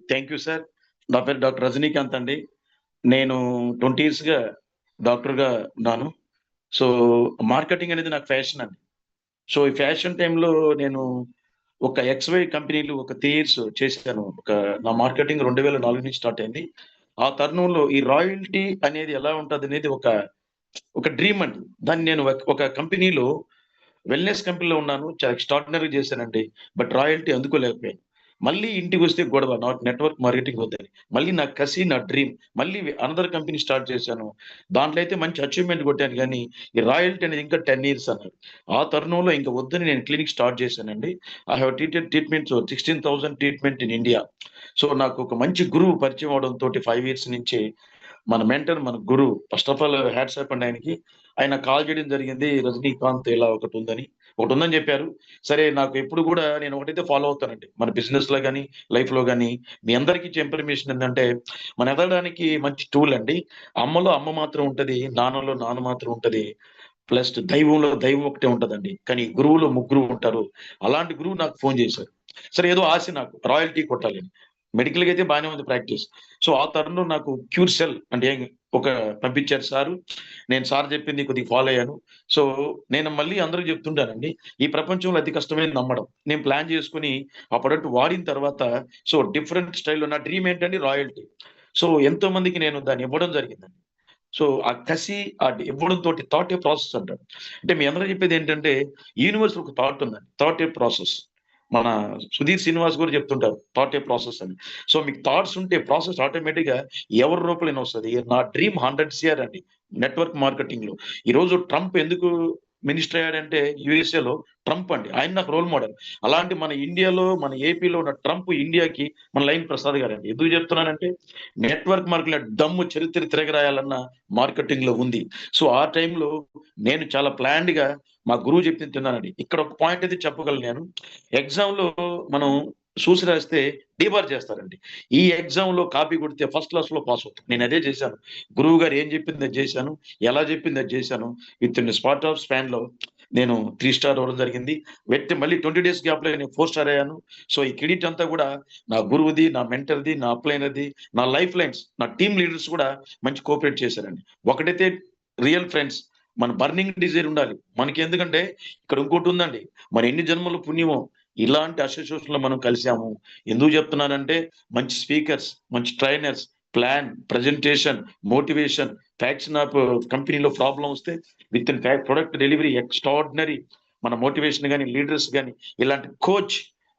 Thank you sir. నా పేరు doctor Rajinikanth అండి. నేను 20 ఇయర్స్‌గా డాక్టర్‌గా ఉన్నాను. సో, మార్కెటింగ్ అనేది నాకు ఫ్యాషన్ అండి. సో, ఈ ఫ్యాషన్ టైమ్‌లో నేను ఒక ఎక్స్‌వై కంపెనీలు ఒక 3 ఇయర్స్ చేశాను. నా మార్కెటింగ్ 2004 నుంచి స్టార్ట్ అయింది. ఆ తరుణంలో ఈ రాయల్టీ అనేది ఎలా ఉంటదనేది ఒక డ్రీమ్ అండి. దాన్ని నేను ఒక కంపెనీలో వెల్‌నెస్ కంపెనీలో ఉన్నాను. చాలా ఎక్స్ట్రార్డినరీగా చేశానండి. బట్ రాయల్టీ అందుకోలేకపోయాను. మళ్ళీ ఇంటికొస్తే గొడవ. నాకు నెట్వర్క్ మార్కెటింగ్ వద్దని. మళ్ళీ నా కసి, నా డ్రీమ్. మళ్ళీ అనదర్ కంపెనీ స్టార్ట్ చేశాను. దాంట్లో అయితే మంచి అచీవ్‌మెంట్ కొట్టాను గానీ, ఈ రాయల్టీ అనేది ఇంకా 10 ఇయర్స్ అన్నారు. ఆ తరుణంలో ఇంక వద్దని నేను క్లినిక్ స్టార్ట్ చేశానండి. I have treatments 16,000 treatment in India. So, నాకు ఒక మంచి గురువు పరిచయం అవ్వడంతోటి 5 ఇయర్స్ నుంచి మన మెంటర్, మన గురువు first of all hats off అండి ఆయనకి. ఆయన కాల్ చేయడం జరిగింది. రజనీకాంత్ ఇలా ఒకటుందని చెప్పారు. సరే నాకు ఎప్పుడు కూడా నేను ఒకటైతే ఫాలో అవుతానండి. మన బిజినెస్‌లో గాని, లైఫ్‌లో గాని మీ అందరికీ ఇచ్చే ఇన్ఫర్మేషన్ ఏందంటే మనం ఎదగడానికి మంచి టూల్ అండి. అమ్మలో అమ్మ మాత్రం ఉంటది. నాన్నలో నాన్న మాత్రం ఉంటది. ప్లస్ దైవంలో దైవం ఒకటే ఉంటదండి. కానీ గురువులో ముగ్గురు ఉంటారు. అలాంటి గురువు నాకు ఫోన్ చేశారు. సరే ఏదో ఆశ నాకు రాయల్టీ కొట్టాలని. మెడికల్‌గా అయితే బానే ఉంది ప్రాక్టీస్. సో, ఆ తరుణంలో నాకు క్యూర్ సెల్ అంటే ఒక పంపించారు సారు. నేను సార్ చెప్పింది కొద్దిగా ఫాలో అయ్యాను. సో, నేను మళ్ళీ అందరికి చెప్తుంటానండి. ఈ ప్రపంచంలో అతి కష్టమైనది నమ్మడం. నేను ప్లాన్ చేసుకొని ఆ ప్రొడక్ట్ వాడిన తర్వాత సో, డిఫరెంట్ స్టైల్‌లో నా డ్రీమ్ ఏంటంటే రాయల్టీ. సో, ఎంతో మందికి నేను దాన్ని ఇవ్వడం జరిగిందండి. సో, ఆ కసి ఇవ్వడంతోటి థాట్ ఏ ప్రాసెస్ అంటారు. అంటే మీ అందరూ చెప్పేదేంటంటే యూనివర్స్‌లో ఒక థాట్ ఉందండి. థాట్ ఏ ప్రాసెస్. మన 'సుధీర్ శ్రీనివాస్' గారు చెప్తుంటారు. థాట్ ఏ ప్రాసెస్ అని. సో, మీకు థాట్స్ ఉంటే ప్రాసెస్ ఆటోమేటిక్‌గా ఎవరి రూపంలోనైనా వస్తది. నా డ్రీమ్ 100 సీఆర్ అండి. నెట్వర్క్ మార్కెటింగ్‌లో. ఈరోజు ట్రంప్ ఎందుకు మినిస్టర్ అయ్యాడంటే యూఎస్ఏలో ట్రంప్ అండి. ఆయన నాకు రోల్ మోడల్. అలాంటి మన ఇండియాలో, మన ఏపీలో ఉన్న ట్రంప్ ఇండియాకి మన లైన్ ప్రసాద్ గారండి. ఎందుకు చెప్తున్నానంటే నెట్వర్క్ మార్కెట్‌లో దమ్ము చరిత్ర తిరగరాయాలన్న మార్కెటింగ్‌లో ఉంది. సో, ఆ టైంలో నేను చాలా ప్లాన్డ్‌గా మా గురువు చెప్పింది తిన్నానండి. ఇక్కడ ఒక పాయింట్ అయితే చెప్పగలను నేను. ఎగ్జామ్‌లో మనం చూసి రాస్తే డీబార్ చేస్తారండి. ఈ ఎగ్జామ్‌లో కాపీ కొడితే ఫస్ట్ క్లాస్‌లో పాస్ అవుతాం. నేనదే చేశాను. గురువు గారు ఏం చెప్పింది అది చేశాను. ఎలా చెప్పింది అది చేశాను. వితిన్ స్పాట్ ఆఫ్ స్పాన్‌లో నేను 3 స్టార్ అవ్వడం జరిగింది. మళ్ళీ 20 డేస్ గ్యాప్‌లో నేను 4 స్టార్ అయ్యాను. సో, ఈ క్రెడిట్ అంతా కూడా నా గురువుది, నా మెంటర్‌ది, నా అప్‌లైనర్‌ది, నా లైఫ్ లైన్స్, నా టీమ్ లీడర్స్ కూడా మంచి కోఆపరేట్ చేశారండి. ఒకటైతే రియల్ ఫ్రెండ్స్. మన బర్నింగ్ డిజైర్ ఉండాలి. మనకెందుకంటే ఇక్కడ ఇంకోటుందండి. మన ఎన్ని జన్మల పుణ్యమో ఇలాంటి అసోసియేషన్‌లో మనం కలిసాము. ఎందుకు చెప్తున్నానంటే మంచి స్పీకర్స్, మంచి trainers, plan, presentation, motivation, faction of కంపెనీలో ప్రాబ్లమ్ వస్తే వితిన్ ప్రొడక్ట్ డెలివరీ ఎక్స్ట్రార్డినరీ మన మోటివేషన్ గాని, లీడర్స్ గాని ఇలాంటి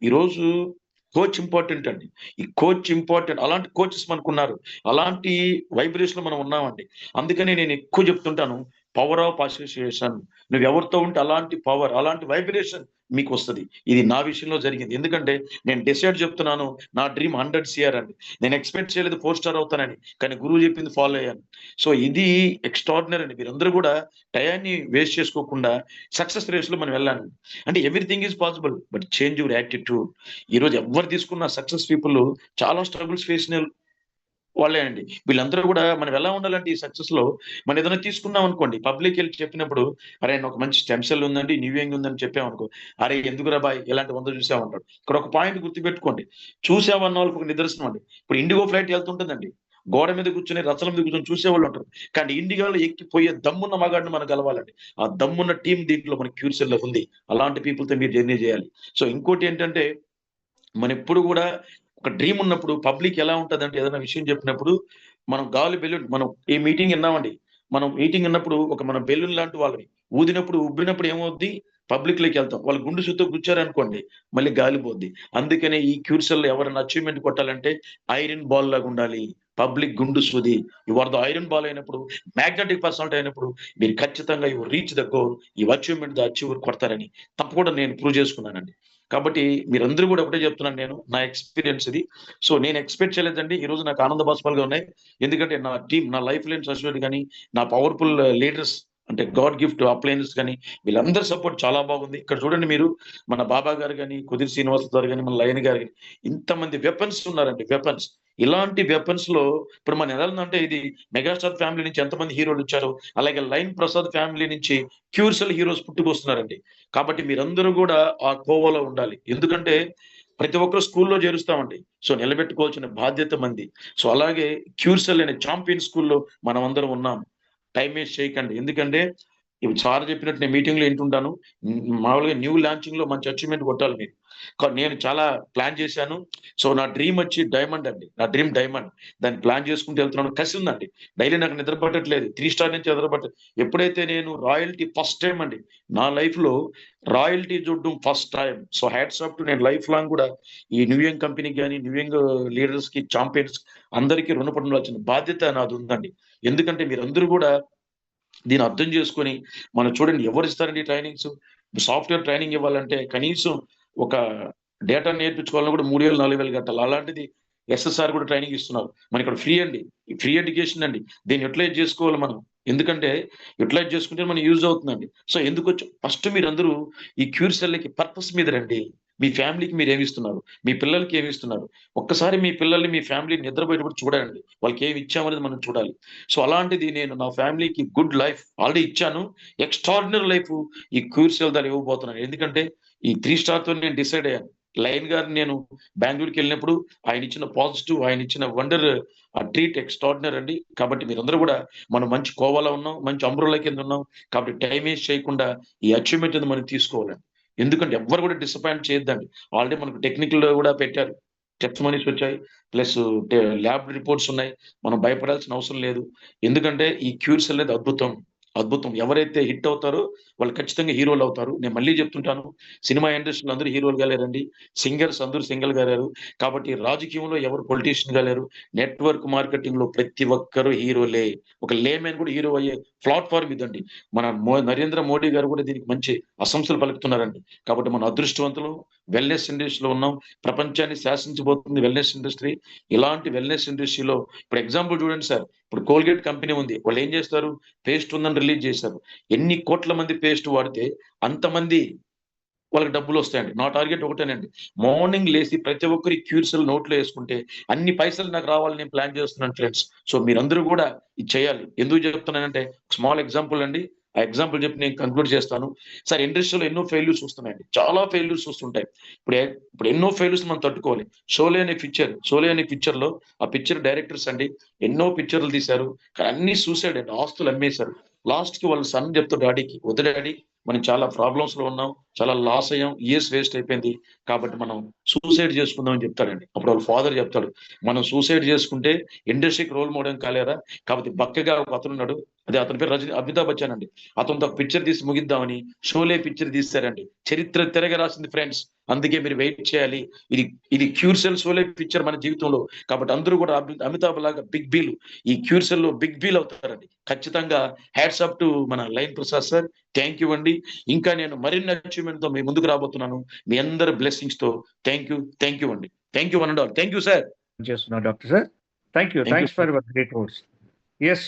ఈరోజు కోచ్ ఇంపార్టెంట్ అండి. ఈ కోచ్ ఇంపార్టెంట్. అలాంటి కోచెస్ మనకున్నారు. అలాంటి వైబ్రేషన్‌లో మనం ఉన్నామండి. అందుకనే నేను ఎక్కువ చెప్తుంటాను. Power of association. నువ్వెవరితో ఉంటే అలాంటి పవర్, అలాంటి వైబ్రేషన్ మీకొస్తది. ఇది నా విషయంలో జరిగింది. ఎందుకంటే నేను డిసైడ్ చెప్తున్నాను. నా డ్రీమ్ 100 సీఆర్ అండి. నేను ఎక్స్‌పెక్ట్ చేయలేదు 4 స్టార్ అవుతానని. కానీ గురువు చెప్పింది ఫాలో అయ్యాను. సో, ఇది ఎక్స్ట్రార్డినరీ అండి. మీరందరూ కూడా టయాన్ని వేస్ట్ చేసుకోకుండా సక్సెస్ రేస్‌లో మనం వెళ్ళాలి. అంటే everything is possible. But change your attitude. ఈరోజు ఎవ్వరు తీసుకున్న సక్సెస్ పీపుల్ చాలా స్ట్రగుల్స్ ఫేస్ వాళ్ళే అండి. వీళ్ళందరూ గూడా మనం ఎలా ఉండాలంటే ఈ సక్సెస్‌లో మనం ఏదైనా తీసుకున్నాం అనుకోండి. పబ్లిక్‌కెళ్ళి చెప్పినప్పుడు, "అరే! నాకు మంచి స్టెమ్ సెల్ ఉందండి, న్యూయంగ్ ఉందని" చెప్పామనుకో, "అరే! ఎందుకురా బాయ్ ఇలాంటి 100 చూసావు" అంటాడు. ఇక్కడ ఒక పాయింట్ గుర్తుపెట్టుకోండి. చూసావన్న వాళ్ళకి ఒక నిదర్శనం అండి. ఇప్పుడు ఇండిగో ఫ్లైట్ ఎళ్తుంటదండి. గోడ మీద కూర్చొని, రచ్చల మీద కూర్చొని చూసేవాళ్ళుంటారు. కానీ ఇండిగోలో ఎక్కిపోయే దమ్మున్న మగాడిని మనం గెలవాలండి. ఆ దమ్మున్న టీమ్ దీంట్లో మన క్యూర్సెల్‌లో ఉంది. అలాంటి పీపుల్‌తో మీరు జర్నీ చేయాలి. సో, ఇంకోటేంటంటే మనెప్పుడు గూడా ఒక డ్రీమ్ ఉన్నప్పుడు పబ్లిక్ ఎలా ఉంటదంటే ఏదైనా విషయం చెప్పినప్పుడు మనం గాలి బెలూన్ మనం ఈ మీటింగ్ ఇన్నామండి. మనం మీటింగ్ ఇన్నప్పుడు మనం బెలూన్ లాంటి వాళ్ళని. ఊదినప్పుడు ఉబ్బినప్పుడు ఏమవుద్ది? పబ్లిక్‌లోకెళ్తాం. వాళ్ళు గుండు సుత్తో గుచ్చారనుకోండి మళ్ళీ గాలి పోద్ది. అందుకనే ఈ క్యూర్సెల్‌లో ఎవరైనా అచీవ్‌మెంట్ కొట్టాలంటే ఐరన్ బాల్ లాగుండాలి. పబ్లిక్ గుండు సూది. You are the iron ball అయినప్పుడు మాగ్నెటిక్ పర్సనాలిటీ అయినప్పుడు మీరు ఖచ్చితంగా you reach the goal. You achievement the achiever కొడతారని తప్పకుండా నేను ప్రూవ్ చేసుకున్నానండి. కాబట్టి మీరందరూ గూడా ఒకటే చెప్తున్నాను నేను. నా ఎక్స్‌పీరియన్స్ ఇది. సో, నేను ఎక్స్‌పెక్ట్ చేయలేదండి. ఈరోజు నాకు ఆనంద బాష్పాలుగా ఉన్నాయి. ఎందుకంటే నా టీమ్, నా లైఫ్ లైన్స్ అసోసియేట్ గాని, నా పవర్‌ఫుల్ లీడర్స్ అంటే గాడ్ గిఫ్ట్ అప్లయన్స్ గాని, వీళ్ళందరి సపోర్ట్ చాలా బాగుంది. ఇక్కడ చూడండి మీరు మన బాబా గారు గాని, కుదిరి శ్రీనివాస్ గారు గాని, మన లయన్ గారు గాని, ఇంతమంది వెపన్స్ ఉన్నారండి వెపన్స్. ఇలాంటి వెపన్స్‌లో ఇప్పుడు మనం ఎలా ఉందంటే ఇది మెగాస్టార్ ఫ్యామిలీ నుంచి ఎంతమంది హీరోలొచ్చారో, అలాగే లయన్ ప్రసాద్ ఫ్యామిలీ నుంచి క్యూర్సెల్ హీరోస్ పుట్టుకొస్తున్నారండి. కాబట్టి మీరందరూ గూడా ఆ కోవలో ఉండాలి. ఎందుకంటే ప్రతి ఒక్కరు స్కూల్లో చేరుస్తామండి. సో నిలబెట్టుకోవాల్సిన బాధ్యత మంది. సో అలాగే క్యూర్సెల్ అనే ఛాంపియన్ స్కూల్‌లో మనమందరం ఉన్నాం. టైమ్ వేస్ట్ చేయకండి. ఎందుకంటే ఇప్పుడు సార్ చెప్పినట్టు నేను మీటింగ్‌లో ఇంటుంటాను. మామూలుగా న్యూ లాంచింగ్‌లో మంచి అచీవ్‌మెంట్ కొట్టాలి మీరు. నేను చాలా ప్లాన్ చేశాను. సో నా డ్రీమ్ వచ్చి డైమండ్ అండి. నా డ్రీమ్ డైమండ్. దాన్ని ప్లాన్ చేసుకుంటూ వెళ్తున్నాను. కసి ఉందండి. డైలీ నాకు నిద్ర పట్టట్లేదు. 3 స్టార్ నుంచి నిద్ర ఎప్పుడైతే నేను రాయల్టీ ఫస్ట్ టైమ్ అండి. నా లైఫ్‌లో రాయల్టీ చూడడం first time. So hats off to నేను లైఫ్ లాంగ్ కూడా ఈ న్యూ యంగ్ కంపెనీకి గాని, న్యూ యంగ్ లీడర్స్‌కి, ఛాంపియన్స్ అందరికీ రుణపడి ఉండాల్సిన బాధ్యత నాదుందండి. ఎందుకంటే మీరందరూ కూడా దీన్ని అర్థం చేసుకొని మనం చూడండి ఎవరు ఇస్తారండి ట్రైనింగ్స్? సాఫ్ట్‌వేర్ ట్రైనింగ్ ఇవ్వాలంటే కనీసం ఒక డేటా నేర్పించుకోవాలన్నా కూడా 3000, 4000 కట్టాలి. అలాంటిది ఎస్ఎస్ఆర్ కూడా ట్రైనింగ్ ఇస్తున్నారు. మనకిక్కడ ఫ్రీ అండి. ఫ్రీ ఎడ్యుకేషన్ అండి. దీన్ని యుటిలైజ్ చేసుకోవాలి మనం. ఎందుకంటే యుటిలైజ్ చేసుకుంటే మనకి యూజ్ అవుతుందండి. సో ఎందుకొచ్చు ఫస్ట్ మీరందరూ ఈ క్యూర్సెల్‌కి పర్పస్ మీద రండి. మీ ఫ్యామిలీకి మీరేమిస్తున్నారు? మీ పిల్లలకి ఏమిస్తున్నారు? ఒక్కసారి మీ పిల్లల్ని, మీ ఫ్యామిలీని నిద్రపోయేటప్పుడు చూడండి. వాళ్ళకేమి ఇచ్చామనేది మనం చూడాలి. సో అలాంటిది నేను నా ఫ్యామిలీకి గుడ్ లైఫ్ ఆల్రెడీ ఇచ్చాను. ఎక్స్‌ట్రార్డినరీ లైఫ్ ఈ క్యూర్సెల్ ద్వారా ఇవ్వబోతున్నాను. ఎందుకంటే ఈ 3 స్టార్‌తో నేను డిసైడ్ అయ్యాను. లయన్ గారిని నేను బెంగుళూరుకెళ్ళినప్పుడు ఆయనిచ్చిన పాజిటివ్, ఆయనిచ్చిన వండర్ ట్రీట్ ఎక్స్‌ట్రార్డినరీ అండి. కాబట్టి మీరందరూ కూడా మనం మంచి కోవాలో ఉన్నాం. మంచి అంబ్రెల్లా కింద ఉన్నాం. కాబట్టి టైమ్ వేస్ట్ చేయకుండా ఈ అచీవ్‌మెంట్ అనేది మనం తీసుకోవాలండి. ఎందుకంటే ఎవ్వరు కూడా డిసప్పాయింట్ చేయొద్దండి. ఆల్రెడీ మనకు టెక్నికల్‌లో కూడా పెట్టారు. టెస్టిమోనీస్ వచ్చాయి. ప్లస్ ల్యాబ్ రిపోర్ట్స్ ఉన్నాయి. మనం భయపడాల్సిన అవసరం లేదు. ఎందుకంటే ఈ క్యూర్సెల్ అనేది అద్భుతం. అద్భుతం. ఎవరైతే హిట్ అవుతారో వాళ్ళు ఖచ్చితంగా హీరోలవుతారు. నేను మళ్ళీ చెప్తుంటాను. సినిమా ఇండస్ట్రీలో అందరూ హీరోలుగా లేరండి. సింగర్స్ అందరూ సింగిల్‌గా లేరు. కాబట్టి రాజకీయంలో ఎవరు పొలిటీషియన్‌గా లేరు. నెట్‌వర్క్ మార్కెటింగ్‌లో ప్రతి ఒక్కరు హీరోలే. ఒక లేమన్ కూడా హీరో అయ్యే ప్లాట్‌ఫార్మ్ ఇదండి. మన నరేంద్ర మోడీ గారు కూడా దీనికి మంచి ప్రశంసలు పలుకుతున్నారండి. కాబట్టి మనం అదృష్టవంతులం. వెల్‌నెస్ ఇండస్ట్రీలో ఉన్నాం. ప్రపంచాన్ని శాసించబోతుంది వెల్‌నెస్ ఇండస్ట్రీ. ఇలాంటి వెల్‌నెస్ ఇండస్ట్రీలో ఇప్పుడు ఎగ్జాంపుల్ చూడండి సార్. ఇప్పుడు కోల్‌గేట్ కంపెనీ ఉంది. వాళ్ళేం చేస్తారు? పేస్ట్ ఉందని రిలీజ్ చేశారు. ఎన్ని కోట్ల మంది పేస్ట్ వాడితే అంతమంది వాళ్ళకి డబ్బులొస్తాయండి. నా టార్గెట్ ఒకటేనండి. మార్నింగ్ లేసి ప్రతి ఒక్కరు ఈ క్యూర్సెల్ నోట్లో యేసుకుంటే అన్ని పైసలు నాకు రావాలని నేను ప్లాన్ చేస్తున్నాను ఫ్రెండ్స్. సో మీరందరూ గూడా ఇది చేయాలి. ఎందుకు చెప్తున్నానంటే స్మాల్ ఎగ్జాంపుల్ అండి. ఆ ఎగ్జాంపుల్ చెప్పి నేను కంక్లూడ్ చేస్తాను. సార్ ఇండస్ట్రీలో ఎన్నో ఫెయిల్యూర్స్ వస్తున్నాయండి. చాలా ఫెయిల్యూర్స్ వస్తుంటాయి. ఇప్పుడు ఎన్నో ఫెయిల్యూర్స్ మనం తట్టుకోవాలి. షోలే అనే పిక్చర్‌లో ఆ పిక్చర్ డైరెక్టర్స్ అండి ఎన్నో పిక్చర్‌లు తీశారు. కానీ అన్నీ సూసైడ్ అండి. ఆస్తులు అమ్మేశారు. లాస్ట్‌కి వాళ్ళ సన్ చెప్తాడు డాడీకి, "వద్దు డాడీ మనం చాలా ప్రాబ్లమ్స్‌లో ఉన్నాం. చాలా లాస్ అయ్యాం. ఇయర్స్ వేస్ట్ అయిపోయింది. కాబట్టి మనం సూసైడ్ చేసుకుందాం" అని చెప్తాడండి. అప్పుడు వాళ్ళ ఫాదర్ చెప్తాడు, "మనం సూసైడ్ చేసుకుంటే ఇండస్ట్రీకి రోల్ మోడల్ కాలేరా? కాబట్టి బక్కగా ఒక అతనున్నాడు. అదే అతని పేరు అమితాబ్ బచ్చన్ అండి. అతనితో ఒక పిక్చర్ తీసి ముగిద్దామని షోలే పిక్చర్ తీశారండి. చరిత్ర తిరగ రాసింది ఫ్రెండ్స్. అందుకే మీరు వెయిట్ చేయాలి. ఇది ఇది క్యూర్సెల్ షోలే పిక్చర్ మన జీవితంలో. కాబట్టి అందరూ కూడా అమితాబ్ లాగా బిగ్ బీలు ఈ క్యూర్సెల్‌లో బిగ్ బీల్ అవుతారండి. ఖచ్చితంగా హ్యాట్స్ ఆఫ్ టు మన lion Prasad sir. Thank you అండి. ఇంకా నేను మరిన్ని అచీవ్‌మెంట్‌తో మీ ముందుకు రాబోతున్నాను. మీ అందరి బ్లెస్సింగ్స్‌తో థాంక్ యూ అండి. Thank you one and all. Thank you sir. చేస్తున్నారు doctor sir. Thank you. Thank you thanks sir. For your great words. Yes.